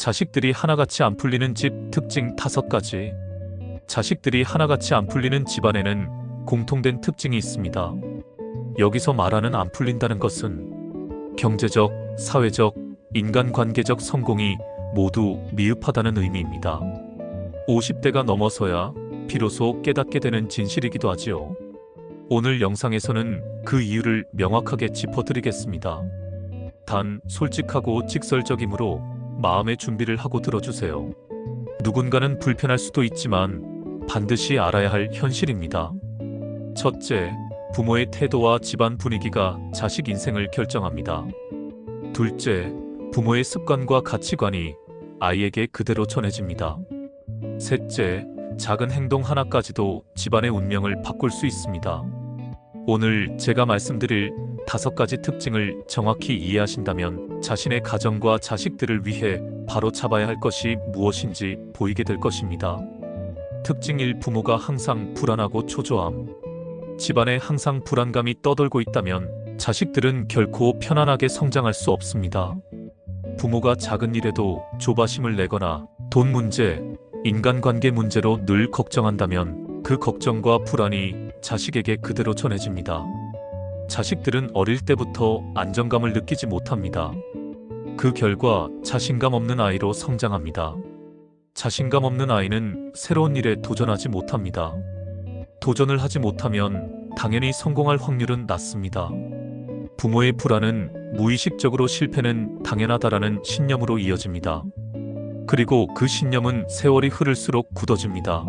자식들이 하나같이 안 풀리는 집 특징 5가지. 자식들이 하나같이 안 풀리는 집안에는 공통된 특징이 있습니다. 여기서 말하는 안 풀린다는 것은 경제적, 사회적, 인간관계적 성공이 모두 미흡하다는 의미입니다. 50대가 넘어서야 비로소 깨닫게 되는 진실이기도 하지요. 오늘 영상에서는 그 이유를 명확하게 짚어드리겠습니다. 단 솔직하고 직설적이므로 마음의 준비를 하고 들어주세요. 누군가는 불편할 수도 있지만 반드시 알아야 할 현실입니다. 첫째, 부모의 태도와 집안 분위기가 자식 인생을 결정합니다. 둘째, 부모의 습관과 가치관이 아이에게 그대로 전해집니다. 셋째, 작은 행동 하나까지도 집안의 운명을 바꿀 수 있습니다. 오늘 제가 말씀드릴 5가지 특징을 정확히 이해하신다면 자신의 가정과 자식들을 위해 바로 잡아야 할 것이 무엇인지 보이게 될 것입니다. 특징 1. 부모가 항상 불안하고 초조함. 집안에 항상 불안감이 떠돌고 있다면 자식들은 결코 편안하게 성장할 수 없습니다. 부모가 작은 일에도 조바심을 내거나 돈 문제, 인간관계 문제로 늘 걱정한다면 그 걱정과 불안이 자식에게 그대로 전해집니다. 자식들은 어릴 때부터 안정감을 느끼지 못합니다. 그 결과 자신감 없는 아이로 성장합니다. 자신감 없는 아이는 새로운 일에 도전하지 못합니다. 도전을 하지 못하면 당연히 성공할 확률은 낮습니다. 부모의 불안은 무의식적으로 실패는 당연하다라는 신념으로 이어집니다. 그리고 그 신념은 세월이 흐를수록 굳어집니다.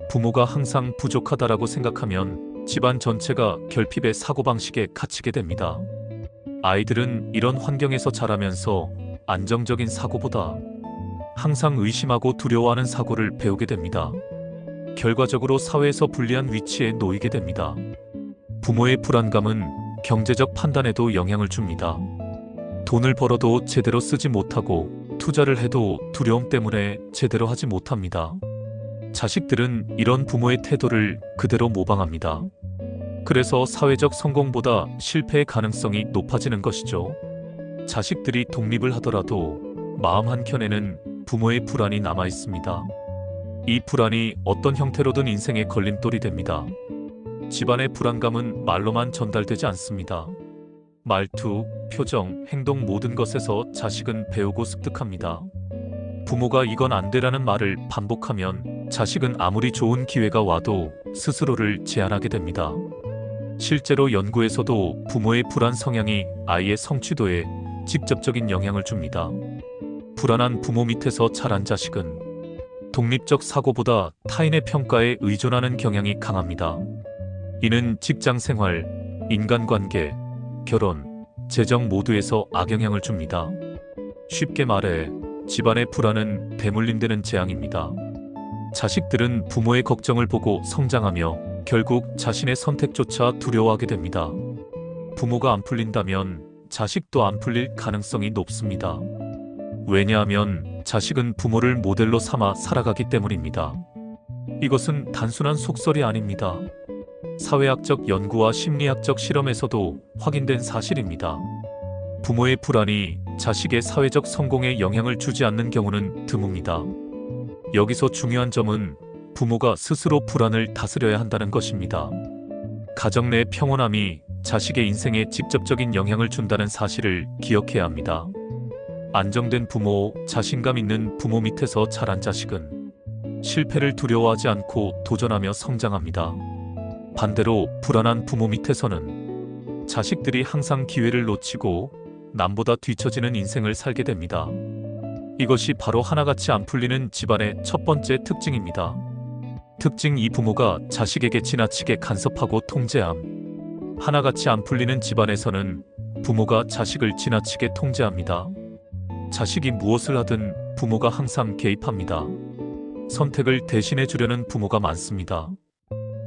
부모가 항상 부족하다라고 생각하면 집안 전체가 결핍의 사고방식에 갇히게 됩니다. 아이들은 이런 환경에서 자라면서 안정적인 사고보다 항상 의심하고 두려워하는 사고를 배우게 됩니다. 결과적으로 사회에서 불리한 위치에 놓이게 됩니다. 부모의 불안감은 경제적 판단에도 영향을 줍니다. 돈을 벌어도 제대로 쓰지 못하고 투자를 해도 두려움 때문에 제대로 하지 못합니다. 자식들은 이런 부모의 태도를 그대로 모방합니다. 그래서 사회적 성공보다 실패의 가능성이 높아지는 것이죠. 자식들이 독립을 하더라도 마음 한켠에는 부모의 불안이 남아 있습니다. 이 불안이 어떤 형태로든 인생의 걸림돌이 됩니다. 집안의 불안감은 말로만 전달되지 않습니다. 말투, 표정, 행동 모든 것에서 자식은 배우고 습득합니다. 부모가 이건 안 되라는 말을 반복하면 자식은 아무리 좋은 기회가 와도 스스로를 제한하게 됩니다. 실제로 연구에서도 부모의 불안 성향이 아이의 성취도에 직접적인 영향을 줍니다. 불안한 부모 밑에서 자란 자식은 독립적 사고보다 타인의 평가에 의존하는 경향이 강합니다. 이는 직장 생활, 인간관계, 결혼, 재정 모두에서 악영향을 줍니다. 쉽게 말해 집안의 불안은 대물림되는 재앙입니다. 자식들은 부모의 걱정을 보고 성장하며 결국 자신의 선택조차 두려워하게 됩니다. 부모가 안 풀린다면 자식도 안 풀릴 가능성이 높습니다. 왜냐하면 자식은 부모를 모델로 삼아 살아가기 때문입니다. 이것은 단순한 속설이 아닙니다. 사회학적 연구와 심리학적 실험에서도 확인된 사실입니다. 부모의 불안이 자식의 사회적 성공에 영향을 주지 않는 경우는 드뭅니다. 여기서 중요한 점은 부모가 스스로 불안을 다스려야 한다는 것입니다. 가정 내 평온함이 자식의 인생에 직접적인 영향을 준다는 사실을 기억해야 합니다. 안정된 부모, 자신감 있는 부모 밑에서 자란 자식은 실패를 두려워하지 않고 도전하며 성장합니다. 반대로 불안한 부모 밑에서는 자식들이 항상 기회를 놓치고 남보다 뒤처지는 인생을 살게 됩니다. 이것이 바로 하나같이 안 풀리는 집안의 첫 번째 특징입니다. 특징 2. 부모가 자식에게 지나치게 간섭하고 통제함. 하나같이 안 풀리는 집안에서는 부모가 자식을 지나치게 통제합니다. 자식이 무엇을 하든 부모가 항상 개입합니다. 선택을 대신해 주려는 부모가 많습니다.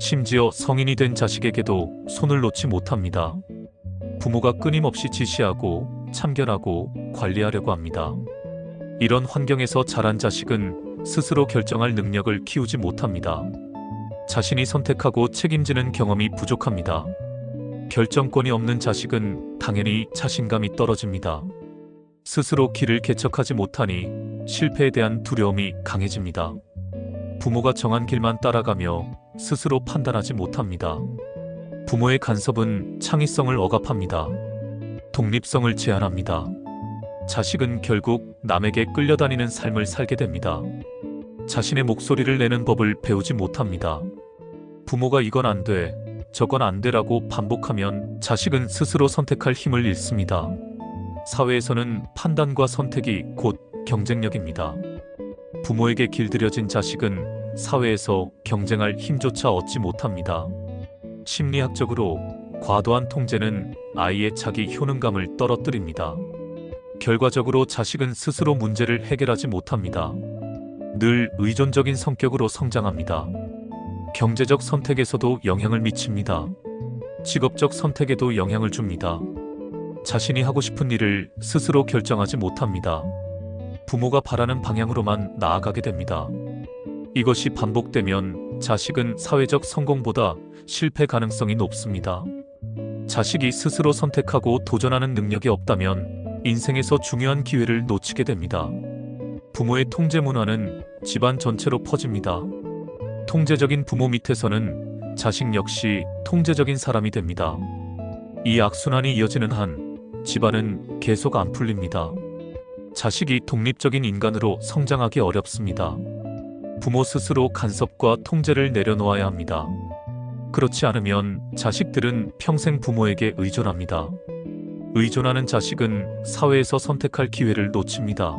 심지어 성인이 된 자식에게도 손을 놓지 못합니다. 부모가 끊임없이 지시하고 참견하고 관리하려고 합니다. 이런 환경에서 자란 자식은 스스로 결정할 능력을 키우지 못합니다. 자신이 선택하고 책임지는 경험이 부족합니다. 결정권이 없는 자식은 당연히 자신감이 떨어집니다. 스스로 길을 개척하지 못하니 실패에 대한 두려움이 강해집니다. 부모가 정한 길만 따라가며 스스로 판단하지 못합니다. 부모의 간섭은 창의성을 억압합니다. 독립성을 제한합니다. 자식은 결국 남에게 끌려다니는 삶을 살게 됩니다. 자신의 목소리를 내는 법을 배우지 못합니다. 부모가 이건 안 돼, 저건 안 돼라고 반복하면 자식은 스스로 선택할 힘을 잃습니다. 사회에서는 판단과 선택이 곧 경쟁력입니다. 부모에게 길들여진 자식은 사회에서 경쟁할 힘조차 얻지 못합니다. 심리학적으로 과도한 통제는 아이의 자기 효능감을 떨어뜨립니다. 결과적으로 자식은 스스로 문제를 해결하지 못합니다. 늘 의존적인 성격으로 성장합니다. 경제적 선택에서도 영향을 미칩니다. 직업적 선택에도 영향을 줍니다. 자신이 하고 싶은 일을 스스로 결정하지 못합니다. 부모가 바라는 방향으로만 나아가게 됩니다. 이것이 반복되면 자식은 사회적 성공보다 실패 가능성이 높습니다. 자식이 스스로 선택하고 도전하는 능력이 없다면 인생에서 중요한 기회를 놓치게 됩니다. 부모의 통제 문화는 집안 전체로 퍼집니다. 통제적인 부모 밑에서는 자식 역시 통제적인 사람이 됩니다. 이 악순환이 이어지는 한 집안은 계속 안 풀립니다. 자식이 독립적인 인간으로 성장하기 어렵습니다. 부모 스스로 간섭과 통제를 내려놓아야 합니다. 그렇지 않으면 자식들은 평생 부모에게 의존합니다. 의존하는 자식은 사회에서 선택할 기회를 놓칩니다.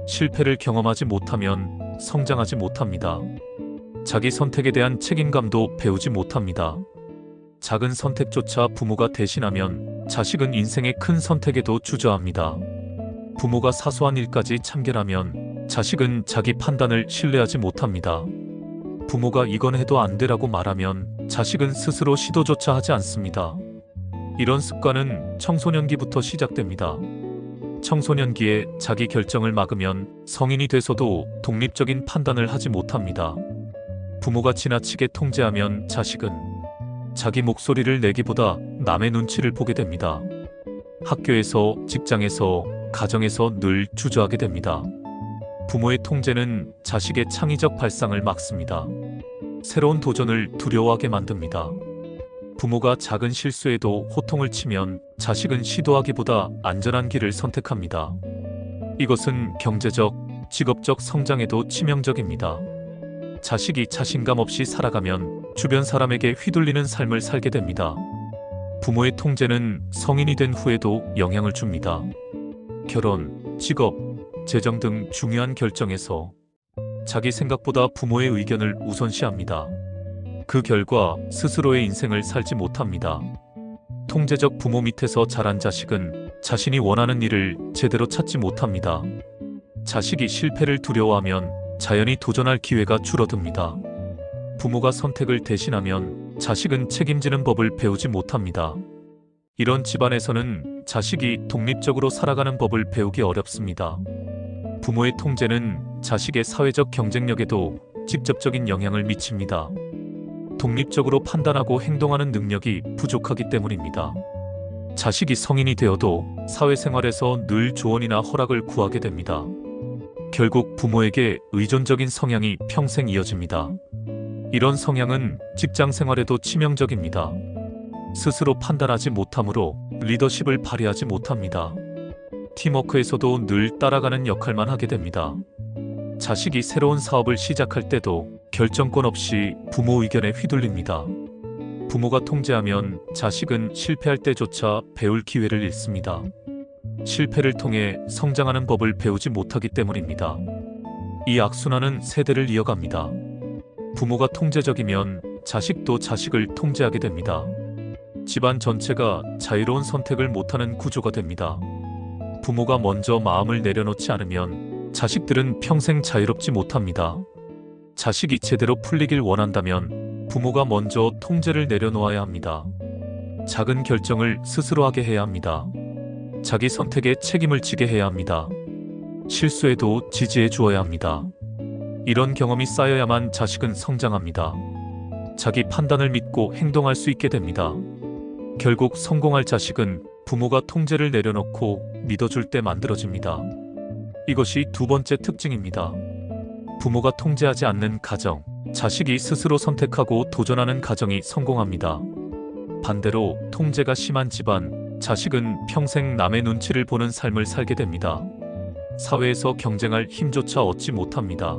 실패를 경험하지 못하면 성장하지 못합니다. 자기 선택에 대한 책임감도 배우지 못합니다. 작은 선택조차 부모가 대신하면 자식은 인생의 큰 선택에도 주저합니다. 부모가 사소한 일까지 참견하면 자식은 자기 판단을 신뢰하지 못합니다. 부모가 이건 해도 안 되라고 말하면 자식은 스스로 시도조차 하지 않습니다. 이런 습관은 청소년기부터 시작됩니다. 청소년기에 자기 결정을 막으면 성인이 돼서도 독립적인 판단을 하지 못합니다. 부모가 지나치게 통제하면 자식은 자기 목소리를 내기보다 남의 눈치를 보게 됩니다. 학교에서, 직장에서, 가정에서 늘 주저하게 됩니다. 부모의 통제는 자식의 창의적 발상을 막습니다. 새로운 도전을 두려워하게 만듭니다. 부모가 작은 실수에도 호통을 치면 자식은 시도하기보다 안전한 길을 선택합니다. 이것은 경제적, 직업적 성장에도 치명적입니다. 자식이 자신감 없이 살아가면 주변 사람에게 휘둘리는 삶을 살게 됩니다. 부모의 통제는 성인이 된 후에도 영향을 줍니다. 결혼, 직업, 재정 등 중요한 결정에서 자기 생각보다 부모의 의견을 우선시합니다. 그 결과 스스로의 인생을 살지 못합니다. 통제적 부모 밑에서 자란 자식은 자신이 원하는 일을 제대로 찾지 못합니다. 자식이 실패를 두려워하면 자연히 도전할 기회가 줄어듭니다. 부모가 선택을 대신하면 자식은 책임지는 법을 배우지 못합니다. 이런 집안에서는 자식이 독립적으로 살아가는 법을 배우기 어렵습니다. 부모의 통제는 자식의 사회적 경쟁력에도 직접적인 영향을 미칩니다. 독립적으로 판단하고 행동하는 능력이 부족하기 때문입니다. 자식이 성인이 되어도 사회생활에서 늘 조언이나 허락을 구하게 됩니다. 결국 부모에게 의존적인 성향이 평생 이어집니다. 이런 성향은 직장 생활에도 치명적입니다. 스스로 판단하지 못하므로 리더십을 발휘하지 못합니다. 팀워크에서도 늘 따라가는 역할만 하게 됩니다. 자식이 새로운 사업을 시작할 때도 결정권 없이 부모 의견에 휘둘립니다. 부모가 통제하면 자식은 실패할 때조차 배울 기회를 잃습니다. 실패를 통해 성장하는 법을 배우지 못하기 때문입니다. 이 악순환은 세대를 이어갑니다. 부모가 통제적이면 자식도 자식을 통제하게 됩니다. 집안 전체가 자유로운 선택을 못하는 구조가 됩니다. 부모가 먼저 마음을 내려놓지 않으면 자식들은 평생 자유롭지 못합니다. 자식이 제대로 풀리길 원한다면 부모가 먼저 통제를 내려놓아야 합니다. 작은 결정을 스스로 하게 해야 합니다. 자기 선택에 책임을 지게 해야 합니다. 실수에도 지지해 주어야 합니다. 이런 경험이 쌓여야만 자식은 성장합니다. 자기 판단을 믿고 행동할 수 있게 됩니다. 결국 성공할 자식은 부모가 통제를 내려놓고 믿어줄 때 만들어집니다. 이것이 두 번째 특징입니다. 부모가 통제하지 않는 가정, 자식이 스스로 선택하고 도전하는 가정이 성공합니다. 반대로 통제가 심한 집안, 자식은 평생 남의 눈치를 보는 삶을 살게 됩니다. 사회에서 경쟁할 힘조차 얻지 못합니다.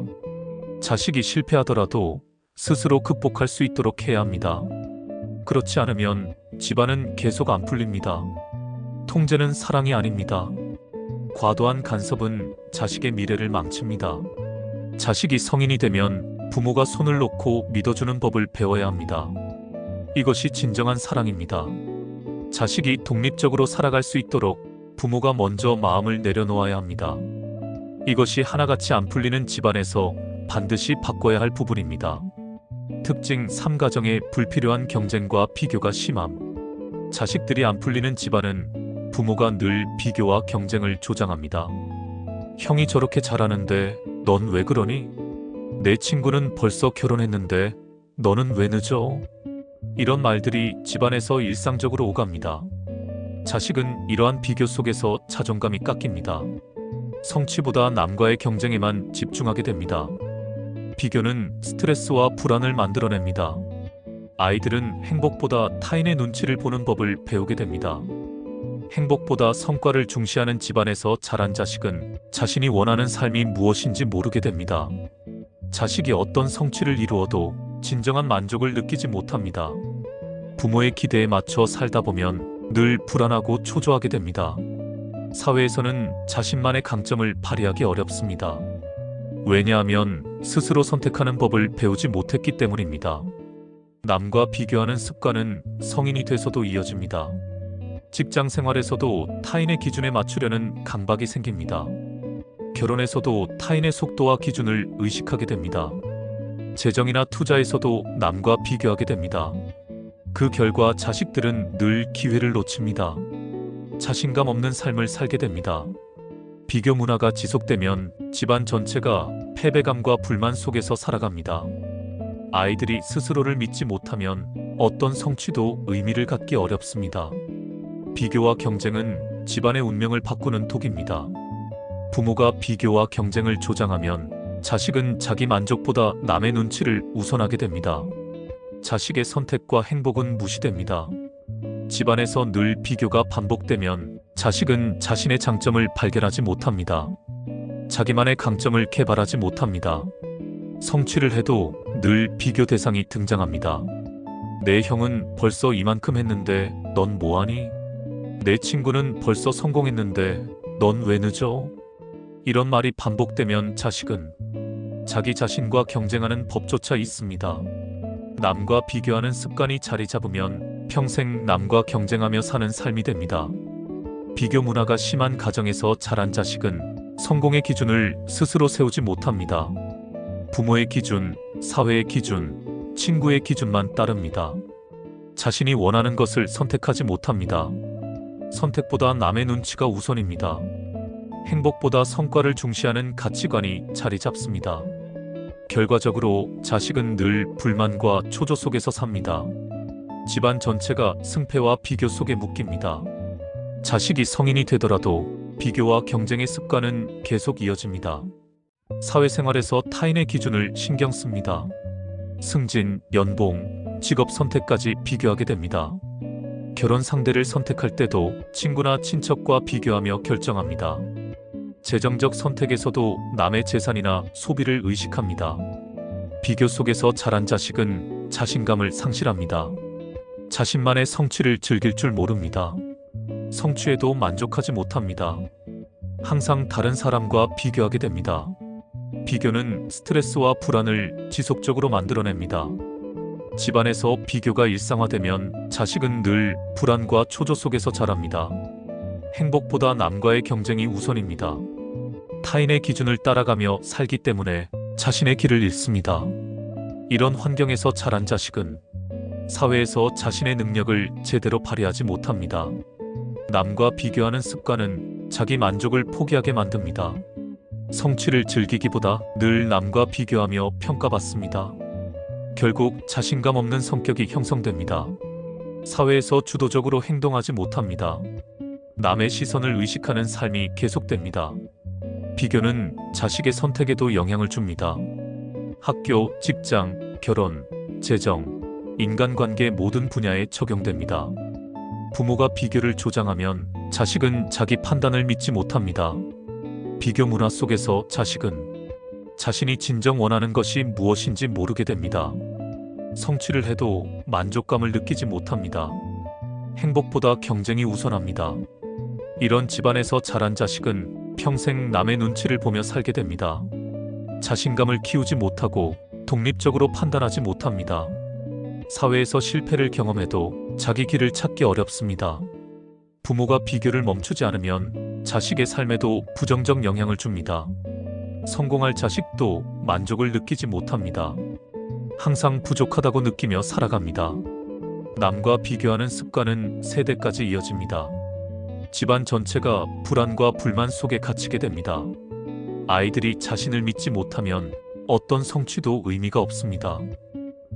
자식이 실패하더라도 스스로 극복할 수 있도록 해야 합니다. 그렇지 않으면 집안은 계속 안 풀립니다. 통제는 사랑이 아닙니다. 과도한 간섭은 자식의 미래를 망칩니다. 자식이 성인이 되면 부모가 손을 놓고 믿어주는 법을 배워야 합니다. 이것이 진정한 사랑입니다. 자식이 독립적으로 살아갈 수 있도록 부모가 먼저 마음을 내려놓아야 합니다. 이것이 하나같이 안 풀리는 집안에서 반드시 바꿔야 할 부분입니다. 특징 3. 가정의 불필요한 경쟁과 비교가 심함. 자식들이 안 풀리는 집안은 부모가 늘 비교와 경쟁을 조장합니다. 형이 저렇게 잘하는데 넌 왜 그러니? 내 친구는 벌써 결혼했는데 너는 왜 늦어? 이런 말들이 집안에서 일상적으로 오갑니다. 자식은 이러한 비교 속에서 자존감이 깎입니다. 성취보다 남과의 경쟁에만 집중하게 됩니다. 비교는 스트레스와 불안을 만들어냅니다. 아이들은 행복보다 타인의 눈치를 보는 법을 배우게 됩니다. 행복보다 성과를 중시하는 집안에서 자란 자식은 자신이 원하는 삶이 무엇인지 모르게 됩니다. 자식이 어떤 성취를 이루어도 진정한 만족을 느끼지 못합니다. 부모의 기대에 맞춰 살다 보면 늘 불안하고 초조하게 됩니다. 사회에서는 자신만의 강점을 발휘하기 어렵습니다. 왜냐하면 스스로 선택하는 법을 배우지 못했기 때문입니다. 남과 비교하는 습관은 성인이 돼서도 이어집니다. 직장 생활에서도 타인의 기준에 맞추려는 강박이 생깁니다. 결혼에서도 타인의 속도와 기준을 의식하게 됩니다. 재정이나 투자에서도 남과 비교하게 됩니다. 그 결과 자식들은 늘 기회를 놓칩니다. 자신감 없는 삶을 살게 됩니다. 비교 문화가 지속되면 집안 전체가 패배감과 불만 속에서 살아갑니다. 아이들이 스스로를 믿지 못하면 어떤 성취도 의미를 갖기 어렵습니다. 비교와 경쟁은 집안의 운명을 바꾸는 독입니다. 부모가 비교와 경쟁을 조장하면 자식은 자기 만족보다 남의 눈치를 우선하게 됩니다. 자식의 선택과 행복은 무시됩니다. 집안에서 늘 비교가 반복되면 자식은 자신의 장점을 발견하지 못합니다. 자기만의 강점을 개발하지 못합니다. 성취를 해도 늘 비교 대상이 등장합니다. 내 형은 벌써 이만큼 했는데 넌 뭐하니? 내 친구는 벌써 성공했는데 넌 왜 늦어? 이런 말이 반복되면 자식은 자기 자신과 경쟁하는 법조차 있습니다. 남과 비교하는 습관이 자리 잡으면 평생 남과 경쟁하며 사는 삶이 됩니다. 비교 문화가 심한 가정에서 자란 자식은 성공의 기준을 스스로 세우지 못합니다. 부모의 기준, 사회의 기준, 친구의 기준만 따릅니다. 자신이 원하는 것을 선택하지 못합니다. 선택보다 남의 눈치가 우선입니다. 행복보다 성과를 중시하는 가치관이 자리 잡습니다. 결과적으로 자식은 늘 불만과 초조 속에서 삽니다. 집안 전체가 승패와 비교 속에 묶입니다. 자식이 성인이 되더라도 비교와 경쟁의 습관은 계속 이어집니다. 사회생활에서 타인의 기준을 신경 씁니다. 승진, 연봉, 직업 선택까지 비교하게 됩니다. 결혼 상대를 선택할 때도 친구나 친척과 비교하며 결정합니다. 재정적 선택에서도 남의 재산이나 소비를 의식합니다. 비교 속에서 자란 자식은 자신감을 상실합니다. 자신만의 성취를 즐길 줄 모릅니다. 성취에도 만족하지 못합니다. 항상 다른 사람과 비교하게 됩니다. 비교는 스트레스와 불안을 지속적으로 만들어냅니다. 집안에서 비교가 일상화되면 자식은 늘 불안과 초조 속에서 자랍니다. 행복보다 남과의 경쟁이 우선입니다. 타인의 기준을 따라가며 살기 때문에 자신의 길을 잃습니다. 이런 환경에서 자란 자식은 사회에서 자신의 능력을 제대로 발휘하지 못합니다. 남과 비교하는 습관은 자기 만족을 포기하게 만듭니다. 성취를 즐기기보다 늘 남과 비교하며 평가받습니다. 결국 자신감 없는 성격이 형성됩니다. 사회에서 주도적으로 행동하지 못합니다. 남의 시선을 의식하는 삶이 계속됩니다. 비교는 자식의 선택에도 영향을 줍니다. 학교, 직장, 결혼, 재정, 인간관계 모든 분야에 적용됩니다. 부모가 비교를 조장하면 자식은 자기 판단을 믿지 못합니다. 비교 문화 속에서 자식은 자신이 진정 원하는 것이 무엇인지 모르게 됩니다. 성취를 해도 만족감을 느끼지 못합니다. 행복보다 경쟁이 우선합니다. 이런 집안에서 자란 자식은 평생 남의 눈치를 보며 살게 됩니다. 자신감을 키우지 못하고 독립적으로 판단하지 못합니다. 사회에서 실패를 경험해도 자기 길을 찾기 어렵습니다. 부모가 비교를 멈추지 않으면 자식의 삶에도 부정적 영향을 줍니다. 성공할 자식도 만족을 느끼지 못합니다. 항상 부족하다고 느끼며 살아갑니다. 남과 비교하는 습관은 세대까지 이어집니다. 집안 전체가 불안과 불만 속에 갇히게 됩니다. 아이들이 자신을 믿지 못하면 어떤 성취도 의미가 없습니다.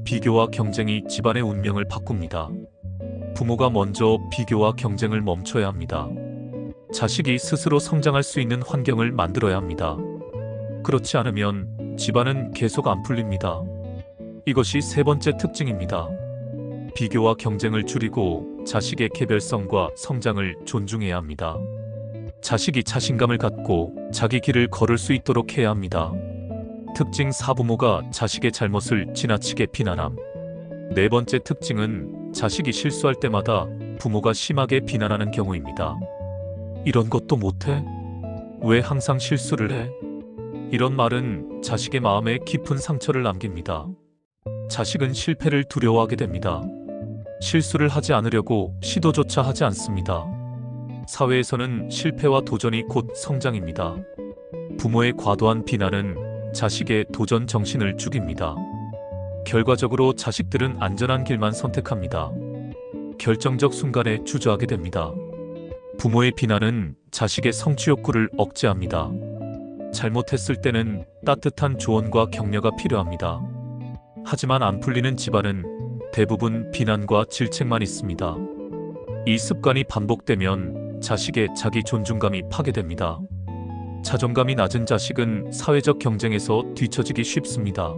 비교와 경쟁이 집안의 운명을 바꿉니다. 부모가 먼저 비교와 경쟁을 멈춰야 합니다. 자식이 스스로 성장할 수 있는 환경을 만들어야 합니다. 그렇지 않으면 집안은 계속 안 풀립니다. 이것이 세 번째 특징입니다. 비교와 경쟁을 줄이고 자식의 개별성과 성장을 존중해야 합니다. 자식이 자신감을 갖고 자기 길을 걸을 수 있도록 해야 합니다. 특징 4. 부모가 자식의 잘못을 지나치게 비난함. 네 번째 특징은 자식이 실수할 때마다 부모가 심하게 비난하는 경우입니다. 이런 것도 못해? 왜 항상 실수를 해? 이런 말은 자식의 마음에 깊은 상처를 남깁니다. 자식은 실패를 두려워하게 됩니다. 실수를 하지 않으려고 시도조차 하지 않습니다. 사회에서는 실패와 도전이 곧 성장입니다. 부모의 과도한 비난은 자식의 도전 정신을 죽입니다. 결과적으로 자식들은 안전한 길만 선택합니다. 결정적 순간에 주저하게 됩니다. 부모의 비난은 자식의 성취 욕구를 억제합니다. 잘못했을 때는 따뜻한 조언과 격려가 필요합니다. 하지만 안 풀리는 집안은 대부분 비난과 질책만 있습니다. 이 습관이 반복되면 자식의 자기 존중감이 파괴됩니다. 자존감이 낮은 자식은 사회적 경쟁에서 뒤처지기 쉽습니다.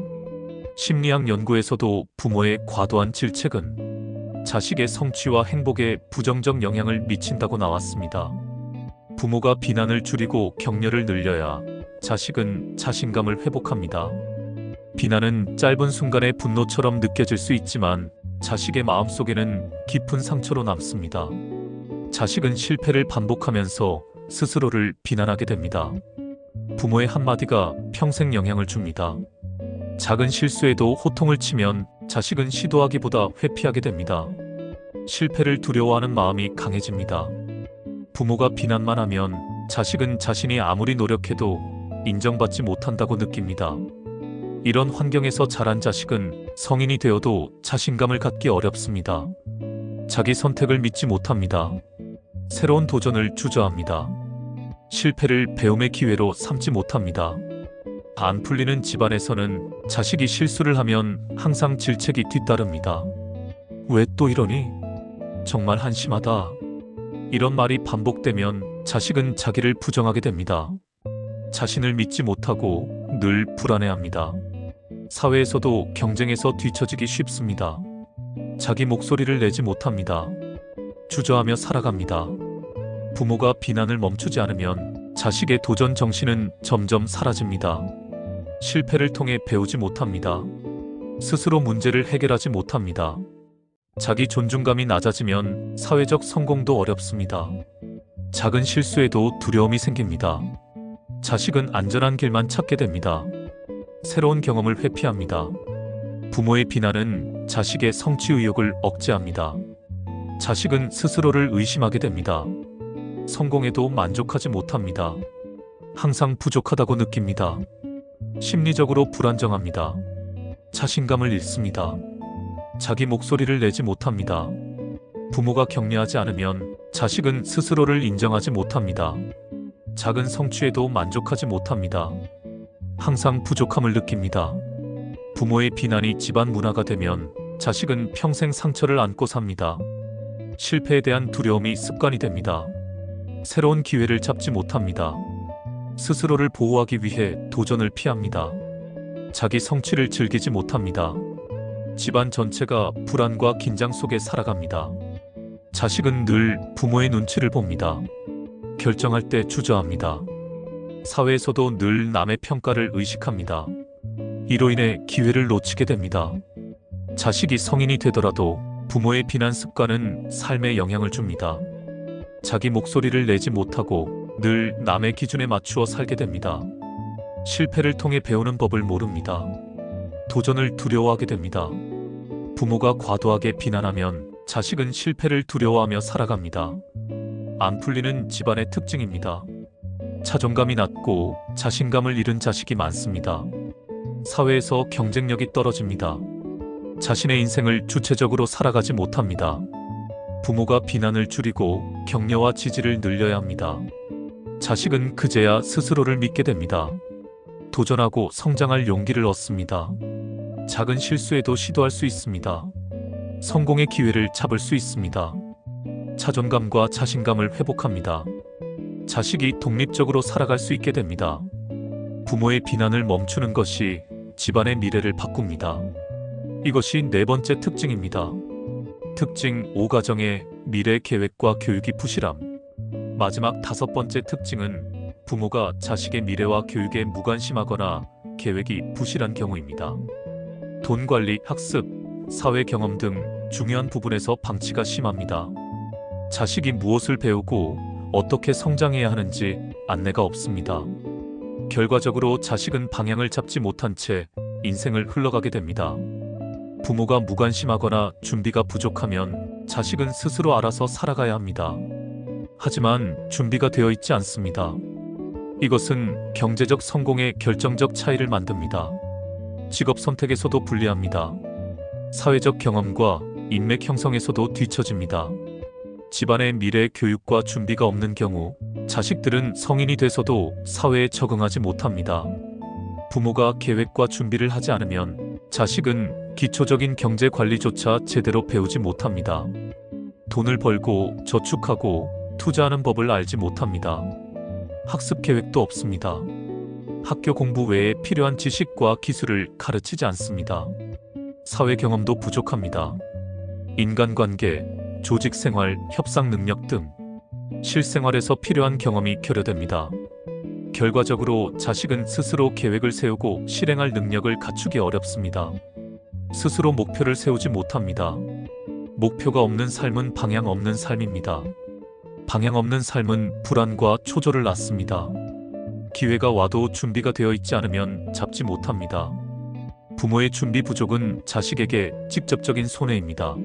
심리학 연구에서도 부모의 과도한 질책은 자식의 성취와 행복에 부정적 영향을 미친다고 나왔습니다. 부모가 비난을 줄이고 격려를 늘려야 자식은 자신감을 회복합니다. 비난은 짧은 순간의 분노처럼 느껴질 수 있지만 자식의 마음속에는 깊은 상처로 남습니다. 자식은 실패를 반복하면서 스스로를 비난하게 됩니다. 부모의 한마디가 평생 영향을 줍니다. 작은 실수에도 호통을 치면 자식은 시도하기보다 회피하게 됩니다. 실패를 두려워하는 마음이 강해집니다. 부모가 비난만 하면 자식은 자신이 아무리 노력해도 인정받지 못한다고 느낍니다. 이런 환경에서 자란 자식은 성인이 되어도 자신감을 갖기 어렵습니다. 자기 선택을 믿지 못합니다. 새로운 도전을 주저합니다. 실패를 배움의 기회로 삼지 못합니다. 안 풀리는 집안에서는 자식이 실수를 하면 항상 질책이 뒤따릅니다. 왜 또 이러니? 정말 한심하다. 이런 말이 반복되면 자식은 자기를 부정하게 됩니다. 자신을 믿지 못하고 늘 불안해합니다. 사회에서도 경쟁에서 뒤처지기 쉽습니다. 자기 목소리를 내지 못합니다. 주저하며 살아갑니다. 부모가 비난을 멈추지 않으면 자식의 도전 정신은 점점 사라집니다. 실패를 통해 배우지 못합니다. 스스로 문제를 해결하지 못합니다. 자기 존중감이 낮아지면 사회적 성공도 어렵습니다. 작은 실수에도 두려움이 생깁니다. 자식은 안전한 길만 찾게 됩니다. 새로운 경험을 회피합니다. 부모의 비난은 자식의 성취 의욕을 억제합니다. 자식은 스스로를 의심하게 됩니다. 성공해도 만족하지 못합니다. 항상 부족하다고 느낍니다. 심리적으로 불안정합니다. 자신감을 잃습니다. 자기 목소리를 내지 못합니다. 부모가 격려하지 않으면 자식은 스스로를 인정하지 못합니다. 작은 성취에도 만족하지 못합니다. 항상 부족함을 느낍니다. 부모의 비난이 집안 문화가 되면 자식은 평생 상처를 안고 삽니다. 실패에 대한 두려움이 습관이 됩니다. 새로운 기회를 잡지 못합니다. 스스로를 보호하기 위해 도전을 피합니다. 자기 성취를 즐기지 못합니다. 집안 전체가 불안과 긴장 속에 살아갑니다. 자식은 늘 부모의 눈치를 봅니다. 결정할 때 주저합니다. 사회에서도 늘 남의 평가를 의식합니다. 이로 인해 기회를 놓치게 됩니다. 자식이 성인이 되더라도 부모의 비난 습관은 삶에 영향을 줍니다. 자기 목소리를 내지 못하고 늘 남의 기준에 맞추어 살게 됩니다. 실패를 통해 배우는 법을 모릅니다. 도전을 두려워하게 됩니다. 부모가 과도하게 비난하면 자식은 실패를 두려워하며 살아갑니다. 안 풀리는 집안의 특징입니다. 자존감이 낮고 자신감을 잃은 자식이 많습니다. 사회에서 경쟁력이 떨어집니다. 자신의 인생을 주체적으로 살아가지 못합니다. 부모가 비난을 줄이고 격려와 지지를 늘려야 합니다. 자식은 그제야 스스로를 믿게 됩니다. 도전하고 성장할 용기를 얻습니다. 작은 실수에도 시도할 수 있습니다. 성공의 기회를 잡을 수 있습니다. 자존감과 자신감을 회복합니다. 자식이 독립적으로 살아갈 수 있게 됩니다. 부모의 비난을 멈추는 것이 집안의 미래를 바꿉니다. 이것이 네 번째 특징입니다. 특징 5. 가정의 미래 계획과 교육이 부실함. 마지막 다섯 번째 특징은 부모가 자식의 미래와 교육에 무관심하거나 계획이 부실한 경우입니다. 돈 관리, 학습, 사회 경험 등 중요한 부분에서 방치가 심합니다. 자식이 무엇을 배우고 어떻게 성장해야 하는지 안내가 없습니다. 결과적으로 자식은 방향을 잡지 못한 채 인생을 흘러가게 됩니다. 부모가 무관심하거나 준비가 부족하면 자식은 스스로 알아서 살아가야 합니다. 하지만 준비가 되어 있지 않습니다. 이것은 경제적 성공의 결정적 차이를 만듭니다. 직업 선택에서도 불리합니다. 사회적 경험과 인맥 형성에서도 뒤처집니다. 집안의 미래 교육과 준비가 없는 경우 자식들은 성인이 돼서도 사회에 적응하지 못합니다. 부모가 계획과 준비를 하지 않으면 자식은 기초적인 경제 관리조차 제대로 배우지 못합니다. 돈을 벌고 저축하고 투자하는 법을 알지 못합니다. 학습 계획도 없습니다. 학교 공부 외에 필요한 지식과 기술을 가르치지 않습니다. 사회 경험도 부족합니다. 인간관계, 조직생활, 협상 능력 등 실생활에서 필요한 경험이 결여됩니다. 결과적으로 자식은 스스로 계획을 세우고 실행할 능력을 갖추기 어렵습니다. 스스로 목표를 세우지 못합니다. 목표가 없는 삶은 방향 없는 삶입니다. 방향 없는 삶은 불안과 초조를 낳습니다. 기회가 와도 준비가 되어 있지 않으면 잡지 못합니다. 부모의 준비 부족은 자식에게 직접적인 손해입니다.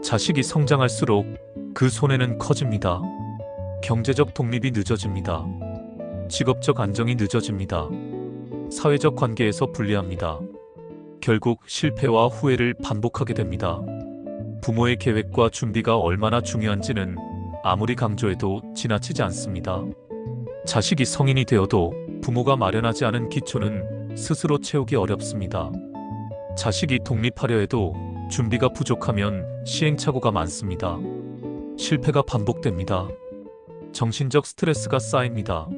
자식이 성장할수록 그 손해는 커집니다. 경제적 독립이 늦어집니다. 직업적 안정이 늦어집니다. 사회적 관계에서 불리합니다. 결국 실패와 후회를 반복하게 됩니다. 부모의 계획과 준비가 얼마나 중요한지는 아무리 강조해도 지나치지 않습니다. 자식이 성인이 되어도 부모가 마련하지 않은 기초는 스스로 채우기 어렵습니다. 자식이 독립하려 해도 준비가 부족하면 시행착오가 많습니다. 실패가 반복됩니다. 정신적 스트레스가 쌓입니다.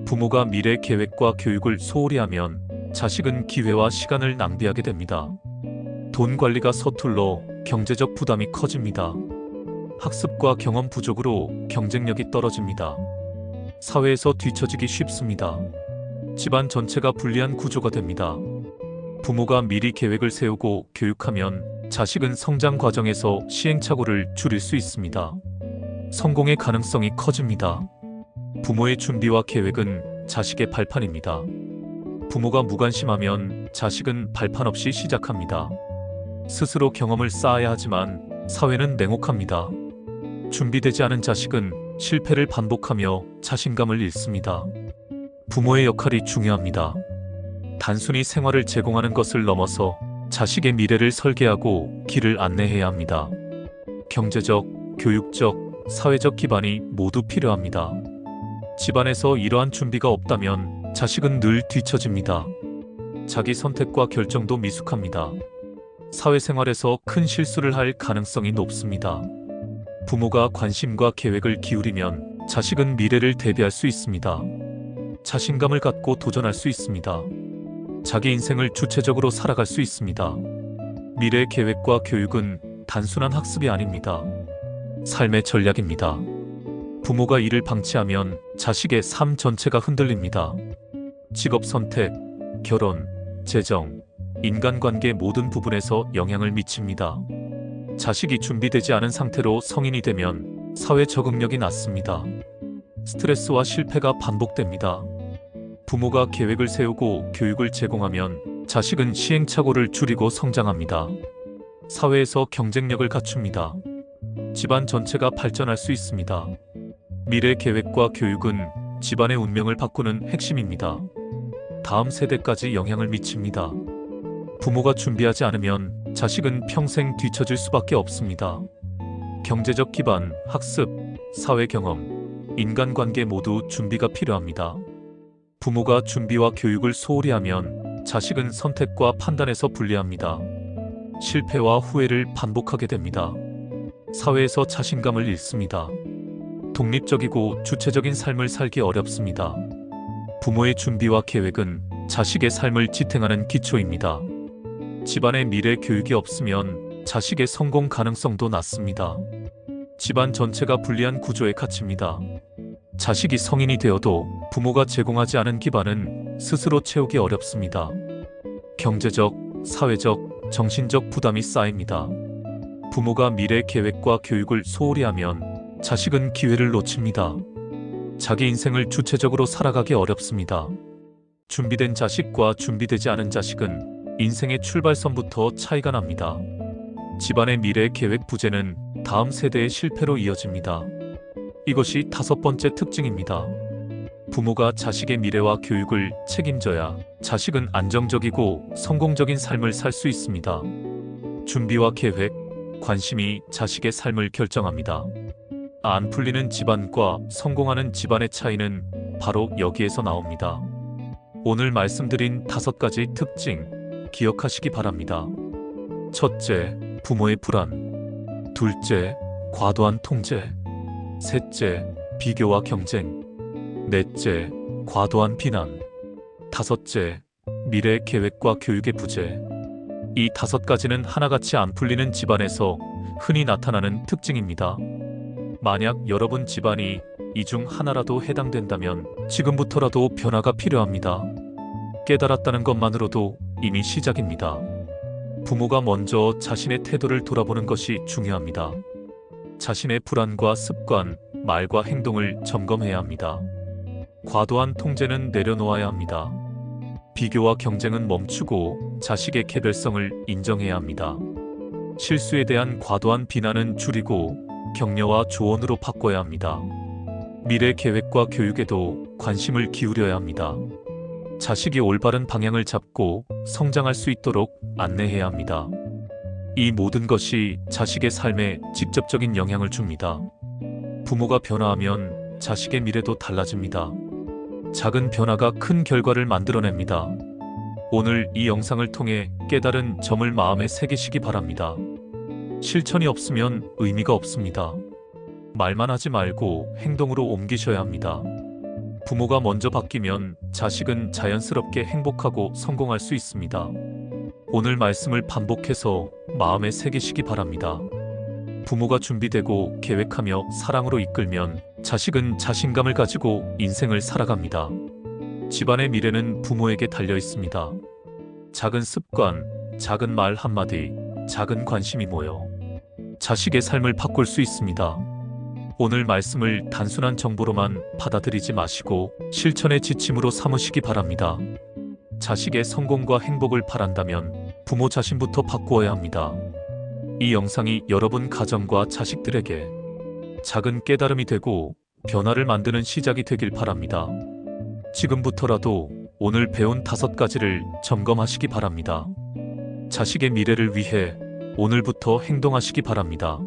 부모가 미래 계획과 교육을 소홀히 하면 자식은 기회와 시간을 낭비하게 됩니다. 돈 관리가 서툴러 경제적 부담이 커집니다. 학습과 경험 부족으로 경쟁력이 떨어집니다. 사회에서 뒤처지기 쉽습니다. 집안 전체가 불리한 구조가 됩니다. 부모가 미리 계획을 세우고 교육하면 자식은 성장 과정에서 시행착오를 줄일 수 있습니다. 성공의 가능성이 커집니다. 부모의 준비와 계획은 자식의 발판입니다. 부모가 무관심하면 자식은 발판 없이 시작합니다. 스스로 경험을 쌓아야 하지만 사회는 냉혹합니다. 준비되지 않은 자식은 실패를 반복하며 자신감을 잃습니다. 부모의 역할이 중요합니다. 단순히 생활을 제공하는 것을 넘어서 자식의 미래를 설계하고 길을 안내해야 합니다. 경제적, 교육적, 사회적 기반이 모두 필요합니다. 집안에서 이러한 준비가 없다면 자식은 늘 뒤처집니다. 자기 선택과 결정도 미숙합니다. 사회생활에서 큰 실수를 할 가능성이 높습니다. 부모가 관심과 계획을 기울이면 자식은 미래를 대비할 수 있습니다. 자신감을 갖고 도전할 수 있습니다. 자기 인생을 주체적으로 살아갈 수 있습니다. 미래 계획과 교육은 단순한 학습이 아닙니다. 삶의 전략입니다. 부모가 이를 방치하면 자식의 삶 전체가 흔들립니다. 직업 선택, 결혼, 재정, 인간관계 모든 부분에서 영향을 미칩니다. 자식이 준비되지 않은 상태로 성인이 되면 사회 적응력이 낮습니다. 스트레스와 실패가 반복됩니다. 부모가 계획을 세우고 교육을 제공하면 자식은 시행착오를 줄이고 성장합니다. 사회에서 경쟁력을 갖춥니다. 집안 전체가 발전할 수 있습니다. 미래 계획과 교육은 집안의 운명을 바꾸는 핵심입니다. 다음 세대까지 영향을 미칩니다. 부모가 준비하지 않으면 자식은 평생 뒤처질 수밖에 없습니다. 경제적 기반, 학습, 사회 경험, 인간관계 모두 준비가 필요합니다. 부모가 준비와 교육을 소홀히 하면 자식은 선택과 판단에서 불리합니다. 실패와 후회를 반복하게 됩니다. 사회에서 자신감을 잃습니다. 독립적이고 주체적인 삶을 살기 어렵습니다. 부모의 준비와 계획은 자식의 삶을 지탱하는 기초입니다. 집안의 미래 교육이 없으면 자식의 성공 가능성도 낮습니다. 집안 전체가 불리한 구조에 갇힙니다. 자식이 성인이 되어도 부모가 제공하지 않은 기반은 스스로 채우기 어렵습니다. 경제적, 사회적, 정신적 부담이 쌓입니다. 부모가 미래 계획과 교육을 소홀히 하면 자식은 기회를 놓칩니다. 자기 인생을 주체적으로 살아가기 어렵습니다. 준비된 자식과 준비되지 않은 자식은 인생의 출발선부터 차이가 납니다. 집안의 미래 계획 부재는 다음 세대의 실패로 이어집니다. 이것이 5번째 특징입니다. 부모가 자식의 미래와 교육을 책임져야 자식은 안정적이고 성공적인 삶을 살 수 있습니다. 준비와 계획, 관심이 자식의 삶을 결정합니다. 안 풀리는 집안과 성공하는 집안의 차이는 바로 여기에서 나옵니다. 오늘 말씀드린 5가지 특징 기억하시기 바랍니다. 첫째, 부모의 불안. 둘째, 과도한 통제. 셋째, 비교와 경쟁. 넷째, 과도한 비난. 다섯째, 미래 계획과 교육의 부재. 이 5가지는 하나같이 안 풀리는 집안에서 흔히 나타나는 특징입니다. 만약 여러분 집안이 이 중 하나라도 해당된다면 지금부터라도 변화가 필요합니다. 깨달았다는 것만으로도 이미 시작입니다. 부모가 먼저 자신의 태도를 돌아보는 것이 중요합니다. 자신의 불안과 습관, 말과 행동을 점검해야 합니다. 과도한 통제는 내려놓아야 합니다. 비교와 경쟁은 멈추고 자식의 개별성을 인정해야 합니다. 실수에 대한 과도한 비난은 줄이고 격려와 조언으로 바꿔야 합니다. 미래 계획과 교육에도 관심을 기울여야 합니다. 자식이 올바른 방향을 잡고 성장할 수 있도록 안내해야 합니다. 이 모든 것이 자식의 삶에 직접적인 영향을 줍니다. 부모가 변화하면 자식의 미래도 달라집니다. 작은 변화가 큰 결과를 만들어냅니다. 오늘 이 영상을 통해 깨달은 점을 마음에 새기시기 바랍니다. 실천이 없으면 의미가 없습니다. 말만 하지 말고 행동으로 옮기셔야 합니다. 부모가 먼저 바뀌면 자식은 자연스럽게 행복하고 성공할 수 있습니다. 오늘 말씀을 반복해서 마음에 새기시기 바랍니다. 부모가 준비되고 계획하며 사랑으로 이끌면 자식은 자신감을 가지고 인생을 살아갑니다. 집안의 미래는 부모에게 달려 있습니다. 작은 습관, 작은 말 한마디, 작은 관심이 모여 자식의 삶을 바꿀 수 있습니다. 오늘 말씀을 단순한 정보로만 받아들이지 마시고 실천의 지침으로 삼으시기 바랍니다. 자식의 성공과 행복을 바란다면 부모 자신부터 바꾸어야 합니다. 이 영상이 여러분 가정과 자식들에게 작은 깨달음이 되고 변화를 만드는 시작이 되길 바랍니다. 지금부터라도 오늘 배운 5가지를 점검하시기 바랍니다. 자식의 미래를 위해 오늘부터 행동하시기 바랍니다.